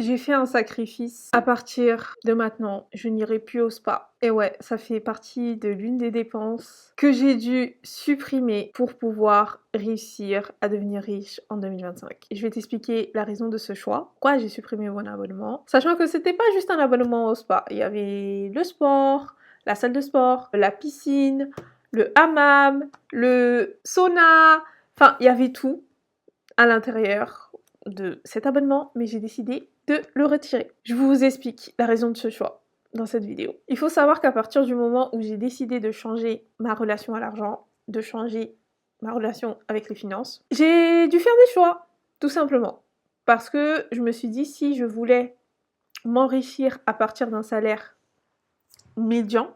J'ai fait un sacrifice. À partir de maintenant, je n'irai plus au spa. Et ouais, ça fait partie de l'une des dépenses que j'ai dû supprimer pour pouvoir réussir à devenir riche en 2025. Je vais t'expliquer la raison de ce choix. Pourquoi j'ai supprimé mon abonnement? Sachant que c'était pas juste un abonnement au spa. Il y avait le sport, la salle de sport, la piscine, le hammam, le sauna. Enfin, il y avait tout à l'intérieur de cet abonnement, mais j'ai décidé de le retirer. Je vous explique la raison de ce choix dans cette vidéo. Il faut savoir qu'à partir du moment où j'ai décidé de changer ma relation à l'argent, de changer ma relation avec les finances, j'ai dû faire des choix, tout simplement. Parce que je me suis dit, si je voulais m'enrichir à partir d'un salaire médian,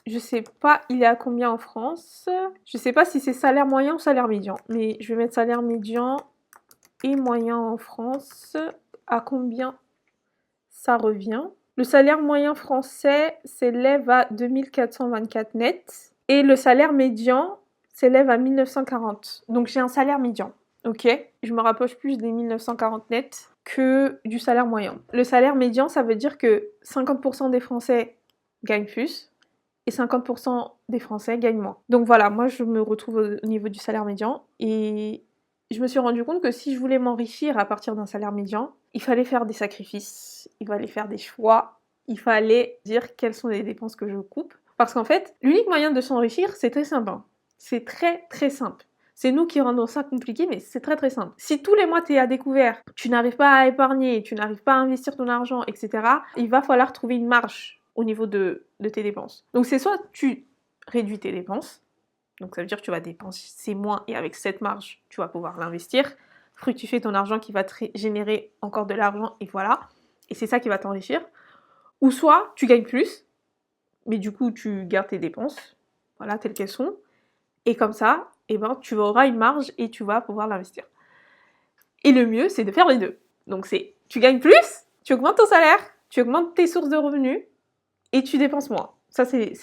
je sais pas il est à combien en France, je sais pas si c'est salaire moyen ou salaire médian, mais je vais mettre salaire médian et moyen en France, à combien ça revient. Le salaire moyen français s'élève à 2424 net et le salaire médian s'élève à 1940. Donc j'ai un salaire médian, ok? Je me rapproche plus des 1940 net que du salaire moyen. Le salaire médian, ça veut dire que 50% des Français gagnent plus et 50% des Français gagnent moins. Donc voilà, moi je me retrouve au niveau du salaire médian et je me suis rendu compte que si je voulais m'enrichir à partir d'un salaire médian, il fallait faire des sacrifices, il fallait faire des choix, il fallait dire quelles sont les dépenses que je coupe. Parce qu'en fait, l'unique moyen de s'enrichir, c'est très simple. C'est très très simple. C'est nous qui rendons ça compliqué, mais c'est très très simple. Si tous les mois tu es à découvert, tu n'arrives pas à épargner, tu n'arrives pas à investir ton argent, etc., il va falloir trouver une marge au niveau de tes dépenses. Donc c'est soit tu réduis tes dépenses, donc ça veut dire que tu vas dépenser moins et avec cette marge, tu vas pouvoir l'investir, fructifier ton argent qui va te générer encore de l'argent et voilà. Et c'est ça qui va t'enrichir. Ou soit tu gagnes plus, mais du coup tu gardes tes dépenses, voilà, telles qu'elles sont. Et comme ça, eh ben, tu auras une marge et tu vas pouvoir l'investir. Et le mieux, c'est de faire les deux. Donc c'est, tu gagnes plus, tu augmentes ton salaire, tu augmentes tes sources de revenus et tu dépenses moins. Ça, c'est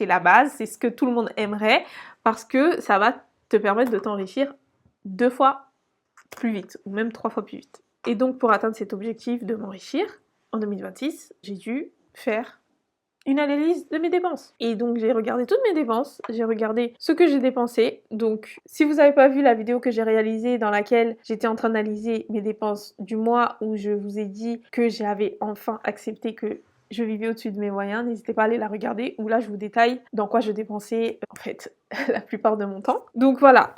la base, c'est ce que tout le monde aimerait parce que ça va te permettre de t'enrichir 2 fois plus vite ou même 3 fois plus vite. Et donc pour atteindre cet objectif de m'enrichir en 2026, j'ai dû faire une analyse de mes dépenses. Et donc j'ai regardé toutes mes dépenses, j'ai regardé ce que j'ai dépensé. Donc si vous n'avez pas vu la vidéo que j'ai réalisée dans laquelle j'étais en train d'analyser mes dépenses du mois où je vous ai dit que j'avais enfin accepté que je vivais au-dessus de mes moyens, n'hésitez pas à aller la regarder où là je vous détaille dans quoi je dépensais en fait la plupart de mon temps. Donc voilà,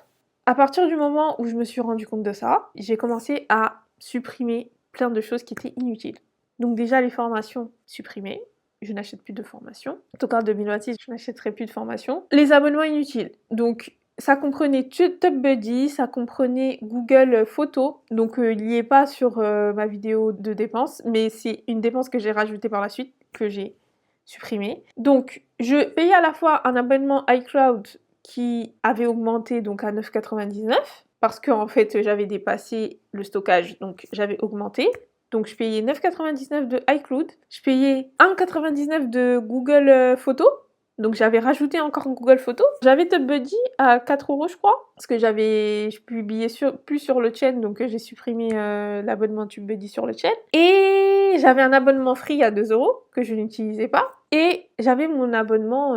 à partir du moment où je me suis rendu compte de ça, j'ai commencé à supprimer plein de choses qui étaient inutiles. Donc déjà les formations supprimées, je n'achète plus de formation. En tout cas en 2026, je n'achèterai plus de formation. Les abonnements inutiles, donc ça comprenait TubeBuddy, ça comprenait Google Photos, donc il n'y est pas sur ma vidéo de dépenses, mais c'est une dépense que j'ai rajoutée par la suite, que j'ai supprimée. Donc je payais à la fois un abonnement iCloud qui avait augmenté donc à 9,99 parce qu'en fait j'avais dépassé le stockage, donc j'avais augmenté. Donc je payais 9,99 de iCloud, je payais 1,99 de Google Photos, donc j'avais rajouté encore Google Photos. J'avais TubeBuddy à 4 € je crois, parce que je publiais plus sur le chaîne, donc j'ai supprimé l'abonnement TubeBuddy sur le chaîne. Et j'avais un abonnement free à 2 € que je n'utilisais pas. Et j'avais mon abonnement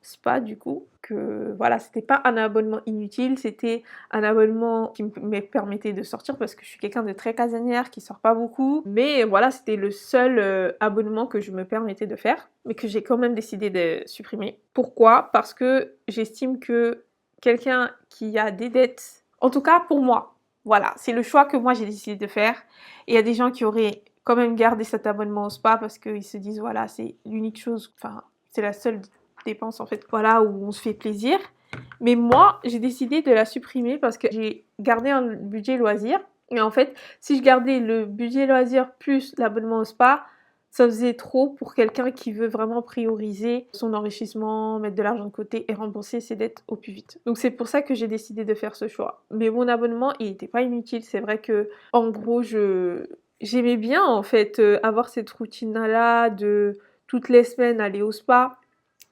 Spa du coup, que voilà, c'était pas un abonnement inutile, c'était un abonnement qui me permettait de sortir parce que je suis quelqu'un de très casanière qui sort pas beaucoup. Mais voilà, c'était le seul abonnement que je me permettais de faire, mais que j'ai quand même décidé de supprimer. Pourquoi? Parce que j'estime que quelqu'un qui a des dettes, en tout cas pour moi, voilà, c'est le choix que moi j'ai décidé de faire. Et il y a des gens qui auraient quand même gardé cet abonnement au spa parce qu'ils se disent voilà, c'est l'unique chose, enfin, c'est la seule dépense en fait, voilà, où on se fait plaisir. Mais moi, j'ai décidé de la supprimer parce que j'ai gardé un budget loisir. Et en fait, si je gardais le budget loisir plus l'abonnement au spa, ça faisait trop pour quelqu'un qui veut vraiment prioriser son enrichissement, mettre de l'argent de côté et rembourser ses dettes au plus vite. Donc c'est pour ça que j'ai décidé de faire ce choix. Mais mon abonnement, il n'était pas inutile. C'est vrai que, en gros, j'aimais bien en fait avoir cette routine-là de toutes les semaines aller au spa.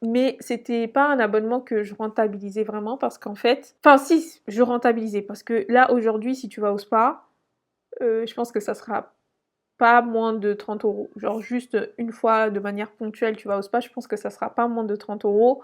Mais c'était pas un abonnement que je rentabilisais vraiment parce qu'en fait... Enfin si, je rentabilisais parce que là aujourd'hui si tu vas au spa, je pense que ça sera pas moins de 30 €. Genre juste une fois de manière ponctuelle, tu vas au spa, je pense que ça sera pas moins de 30 €.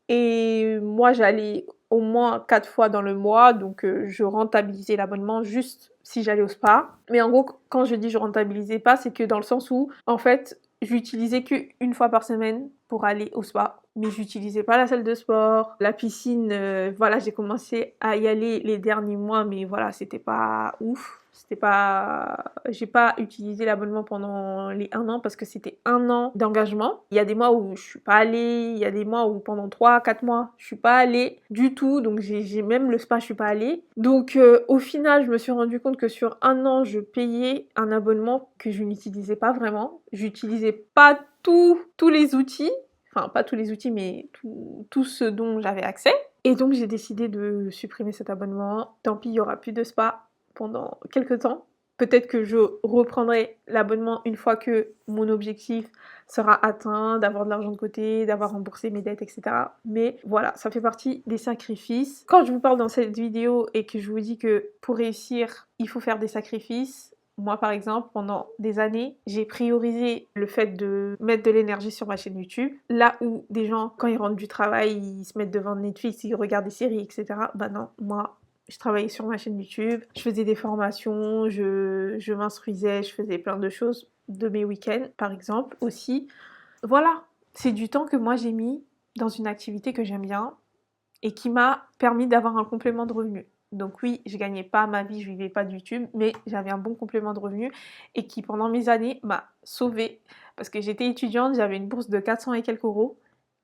Et moi, j'allais au moins 4 fois dans le mois, donc je rentabilisais l'abonnement juste si j'allais au spa. Mais en gros, quand je dis je rentabilisais pas, c'est que dans le sens où, en fait, j'utilisais qu'une fois par semaine pour aller au spa. Mais j'utilisais pas la salle de sport, la piscine, voilà, j'ai commencé à y aller les derniers mois, mais voilà, c'était pas ouf. C'était pas... J'ai pas utilisé l'abonnement pendant les 1 an parce que c'était 1 an d'engagement. Il y a des mois où je suis pas allée, il y a des mois où pendant 3 4 mois, je suis pas allée du tout. Donc j'ai même le spa, je suis pas allée. Donc au final, je me suis rendu compte que sur 1 an, je payais un abonnement que je n'utilisais pas vraiment. J'utilisais pas tous les outils. Enfin, pas tous les outils, mais tout ce dont j'avais accès. Et donc j'ai décidé de supprimer cet abonnement. Tant pis, il y aura plus de spa pendant quelques temps. Peut-être que je reprendrai l'abonnement une fois que mon objectif sera atteint, d'avoir de l'argent de côté, d'avoir remboursé mes dettes, etc. Mais voilà, ça fait partie des sacrifices. Quand je vous parle dans cette vidéo et que je vous dis que pour réussir, il faut faire des sacrifices, moi par exemple, pendant des années, j'ai priorisé le fait de mettre de l'énergie sur ma chaîne YouTube. Là où des gens, quand ils rentrent du travail, ils se mettent devant Netflix, ils regardent des séries, etc. Bah non, moi, je travaillais sur ma chaîne YouTube, je faisais des formations, je m'instruisais, je faisais plein de choses de mes week-ends, par exemple, aussi. Voilà, c'est du temps que moi j'ai mis dans une activité que j'aime bien et qui m'a permis d'avoir un complément de revenu. Donc oui, je gagnais pas ma vie, je vivais pas de YouTube, mais j'avais un bon complément de revenu et qui pendant mes années m'a sauvée parce que j'étais étudiante, j'avais une bourse de 400 et quelques euros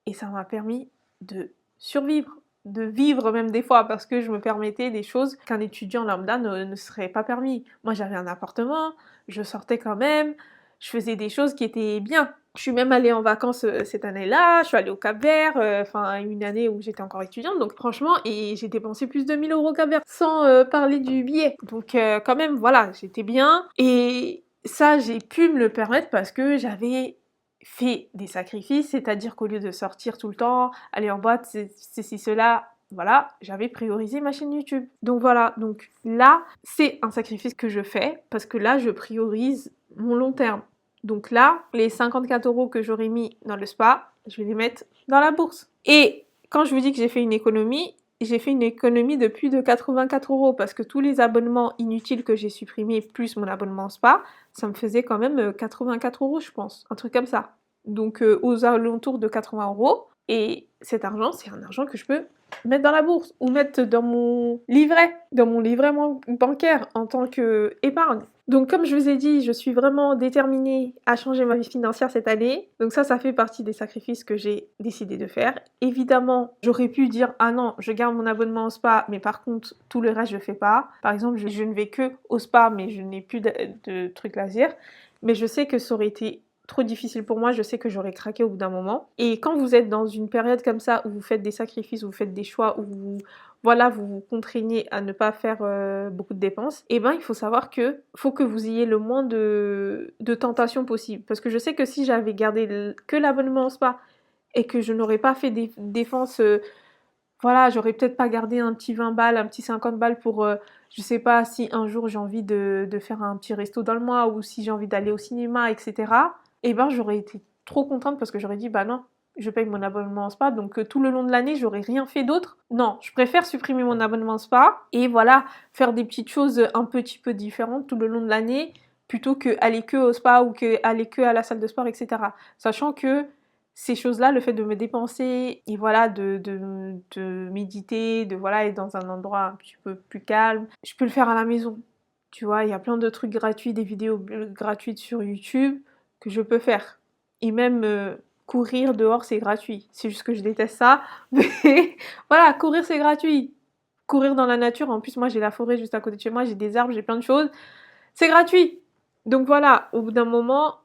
et ça m'a permis de survivre, de vivre même des fois parce que je me permettais des choses qu'un étudiant lambda ne serait pas permis. Moi j'avais un appartement, je sortais quand même, je faisais des choses qui étaient bien. Je suis même allée en vacances cette année-là, je suis allée au Cap-Vert, enfin une année où j'étais encore étudiante, donc franchement, et j'ai dépensé plus de 1000 € au Cap-Vert, sans parler du billet. Donc quand même, voilà, j'étais bien, et ça, j'ai pu me le permettre parce que j'avais fait des sacrifices, c'est-à-dire qu'au lieu de sortir tout le temps, aller en boîte, ceci, cela, voilà, j'avais priorisé ma chaîne YouTube. Donc voilà, donc là, c'est un sacrifice que je fais, parce que là, je priorise mon long terme. Donc là, les 54 € que j'aurais mis dans le spa, je vais les mettre dans la bourse. Et quand je vous dis que j'ai fait une économie de plus de 84 € parce que tous les abonnements inutiles que j'ai supprimés, plus mon abonnement spa, ça me faisait quand même 84 € je pense, un truc comme ça. Donc aux alentours de 80 €. Et cet argent, c'est un argent que je peux mettre dans la bourse ou mettre dans mon livret bancaire en tant qu'épargne. Donc comme je vous ai dit, je suis vraiment déterminée à changer ma vie financière cette année. Donc ça fait partie des sacrifices que j'ai décidé de faire. Évidemment, j'aurais pu dire « Ah non, je garde mon abonnement au spa, mais par contre, tout le reste, je fais pas. » Par exemple, je ne vais que au spa, mais je n'ai plus de trucs loisirs. Mais je sais que ça aurait été trop difficile pour moi, je sais que j'aurais craqué au bout d'un moment. Et quand vous êtes dans une période comme ça, où vous faites des sacrifices, où vous faites des choix, où vous vous contraignez à ne pas faire beaucoup de dépenses, et ben il faut savoir que faut que vous ayez le moins de tentations possible. Parce que je sais que si j'avais gardé que l'abonnement au spa et que je n'aurais pas fait des dépenses, voilà, j'aurais peut-être pas gardé un petit 20 balles, un petit 50 balles pour, je sais pas, si un jour j'ai envie de faire un petit resto dans le mois ou si j'ai envie d'aller au cinéma, etc. Et ben j'aurais été trop contente parce que j'aurais dit bah non, je paye mon abonnement en spa, donc tout le long de l'année j'aurais rien fait d'autre. Non, je préfère supprimer mon abonnement en spa et voilà, faire des petites choses un petit peu différentes tout le long de l'année plutôt que aller que au spa ou que aller que à la salle de sport, etc. Sachant que ces choses-là, le fait de me dépenser et voilà, de méditer, de voilà, être dans un endroit un petit peu plus calme, je peux le faire à la maison. Tu vois, il y a plein de trucs gratuits, des vidéos gratuites sur YouTube que je peux faire. Et même courir dehors, c'est gratuit. C'est juste que je déteste ça. Mais voilà, courir, c'est gratuit. Courir dans la nature, en plus, moi, j'ai la forêt juste à côté de chez moi, j'ai des arbres, j'ai plein de choses. C'est gratuit. Donc voilà, au bout d'un moment,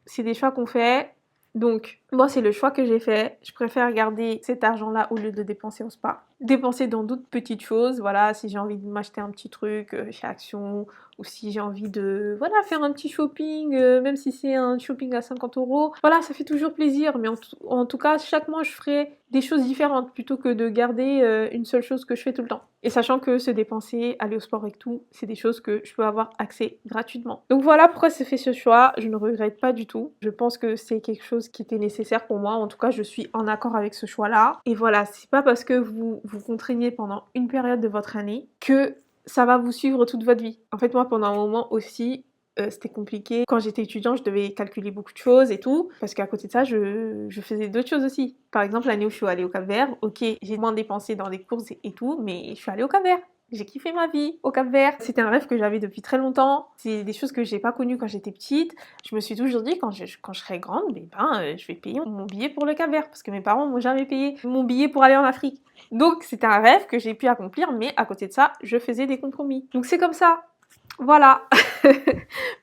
c'est des choix qu'on fait. Donc, moi, c'est le choix que j'ai fait. Je préfère garder cet argent-là au lieu de dépenser au spa. Dépenser dans d'autres petites choses. Voilà, si j'ai envie de m'acheter un petit truc chez Action ou si j'ai envie de voilà, faire un petit shopping, même si c'est un shopping à 50 €. Voilà, ça fait toujours plaisir, mais en tout cas, chaque mois, je ferai des choses différentes plutôt que de garder une seule chose que je fais tout le temps. Et sachant que se dépenser, aller au sport et tout, c'est des choses que je peux avoir accès gratuitement. Donc voilà pourquoi j'ai fait ce choix, je ne regrette pas du tout. Je pense que c'est quelque chose qui était nécessaire pour moi, en tout cas je suis en accord avec ce choix-là. Et voilà, c'est pas parce que vous vous contraignez pendant une période de votre année que ça va vous suivre toute votre vie. En fait, moi, pendant un moment aussi, c'était compliqué. Quand j'étais étudiante, je devais calculer beaucoup de choses et tout, parce qu'à côté de ça, je faisais d'autres choses aussi. Par exemple, l'année où je suis allée au Cap-Vert, ok, j'ai moins dépensé dans les courses et tout, mais je suis allée au Cap-Vert. J'ai kiffé ma vie au Cap-Vert. C'était un rêve que j'avais depuis très longtemps. C'est des choses que j'ai pas connues quand j'étais petite. Je me suis toujours dit, quand je serai grande, je vais payer mon billet pour le Cap-Vert, parce que mes parents m'ont jamais payé mon billet pour aller en Afrique. Donc c'était un rêve que j'ai pu accomplir, mais à côté de ça, je faisais des compromis. Donc c'est comme ça. Voilà.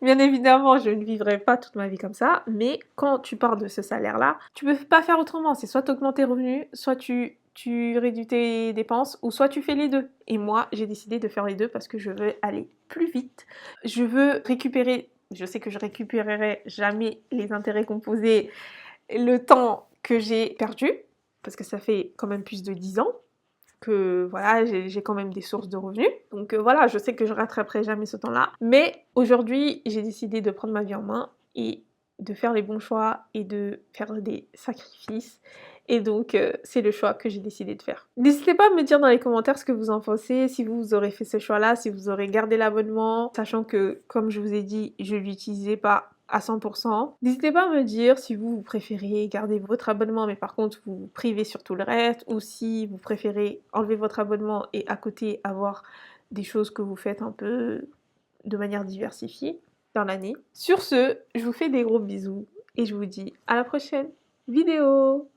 Bien évidemment, je ne vivrai pas toute ma vie comme ça, mais quand tu pars de ce salaire-là, tu peux pas faire autrement. C'est soit tu augmentes tes revenus, soit tu réduis tes dépenses, ou soit tu fais les deux. Et moi, j'ai décidé de faire les deux parce que je veux aller plus vite. Je veux récupérer, je sais que je récupérerai jamais les intérêts composés, le temps que j'ai perdu, parce que ça fait quand même plus de 10 ans que voilà, j'ai quand même des sources de revenus. Donc voilà, je sais que je rattraperai jamais ce temps-là. Mais aujourd'hui, j'ai décidé de prendre ma vie en main et de faire les bons choix et de faire des sacrifices. Et donc, c'est le choix que j'ai décidé de faire. N'hésitez pas à me dire dans les commentaires ce que vous en pensez, si vous aurez fait ce choix-là, si vous aurez gardé l'abonnement, sachant que, comme je vous ai dit, je ne l'utilisais pas à 100%. N'hésitez pas à me dire si vous préférez garder votre abonnement, mais par contre vous privez sur tout le reste, ou si vous préférez enlever votre abonnement et à côté avoir des choses que vous faites un peu de manière diversifiée dans l'année. Sur ce, je vous fais des gros bisous et je vous dis à la prochaine vidéo.